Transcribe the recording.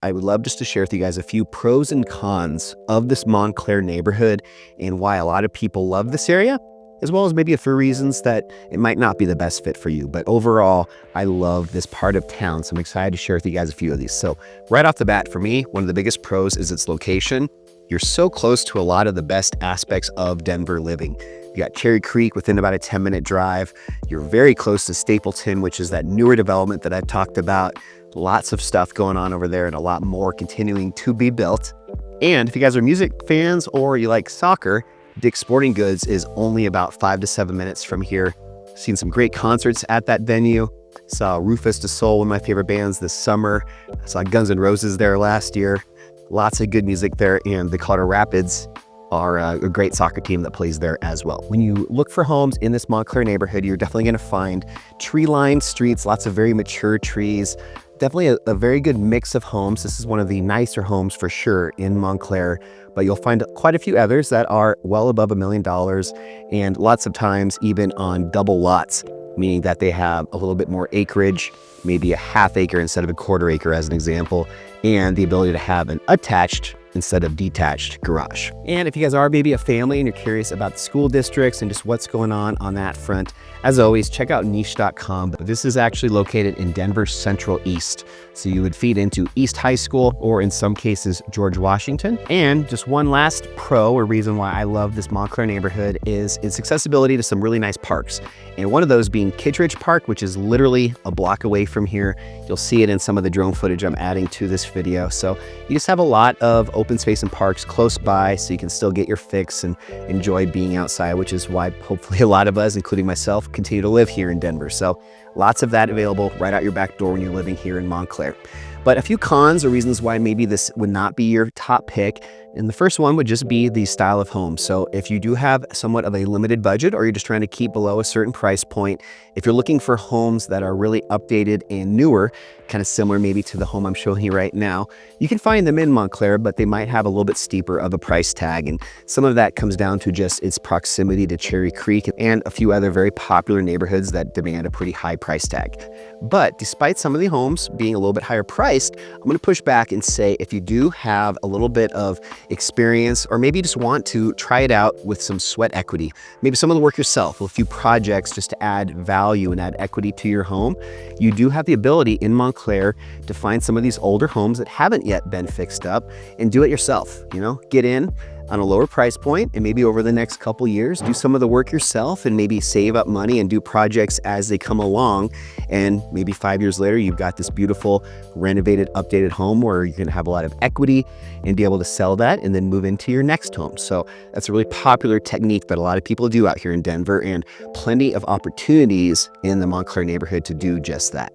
I would love just to share with you guys a few pros and cons of this Montclair neighborhood and why a lot of people love this area, as well as maybe a few reasons that it might not be the best fit for you. But overall, I love this part of town, so I'm excited to share with you guys a few of these. So right off the bat, for me, one of the biggest pros is its location. You're so close to a lot of the best aspects of Denver living. You got Cherry Creek within about a 10-minute drive. You're very close to Stapleton, which is that newer development that I've talked about. Lots of stuff going on over there and a lot more continuing to be built. And if you guys are music fans or you like soccer, Dick's Sporting Goods is only about 5 to 7 minutes from here. Seen some great concerts at that venue. Saw Rufus Du Sol, one of my favorite bands this summer. I saw Guns N' Roses there last year. Lots of good music there, and the Colorado Rapids are a great soccer team that plays there as well. When you look for homes in this Montclair neighborhood, you're definitely going to find tree-lined streets, lots of very mature trees. Definitely a very good mix of homes. This is one of the nicer homes for sure in Montclair, but you'll find quite a few others that are well above $1 million and lots of times even on double lots, meaning that they have a little bit more acreage, maybe a half acre instead of a quarter acre as an example, and the ability to have an attached instead of detached garage. And if you guys are maybe a family and you're curious about the school districts and just what's going on that front, as always, check out niche.com. This is actually located in Denver Central East. So you would feed into East High School or in some cases, George Washington. And just one last pro or reason why I love this Montclair neighborhood is its accessibility to some really nice parks. And one of those being Kittredge Park, which is literally a block away from here. You'll see it in some of the drone footage I'm adding to this video. So you just have a lot of open space and parks close by so you can still get your fix and enjoy being outside, which is why hopefully a lot of us, including myself, continue to live here in Denver. So lots of that available right out your back door when you're living here in Montclair. But a few cons or reasons why maybe this would not be your top pick. And the first one would just be the style of home. So if you do have somewhat of a limited budget or you're just trying to keep below a certain price point, if you're looking for homes that are really updated and newer, kind of similar maybe to the home I'm showing you right now, you can find them in Montclair, but they might have a little bit steeper of a price tag. And some of that comes down to just its proximity to Cherry Creek and a few other very popular neighborhoods that demand a pretty high price tag. But despite some of the homes being a little bit higher priced, I'm going to push back and say if you do have a little bit of experience or maybe you just want to try it out with some sweat equity, maybe some of the work yourself, a few projects just to add value and add equity to your home, you do have the ability in Montclair to find some of these older homes that haven't yet been fixed up and do it yourself. Get in on a lower price point and maybe over the next couple years, do some of the work yourself and maybe save up money and do projects as they come along. And maybe 5 years later, you've got this beautiful renovated, updated home where you're gonna have a lot of equity and be able to sell that and then move into your next home. So that's a really popular technique that a lot of people do out here in Denver and plenty of opportunities in the Montclair neighborhood to do just that.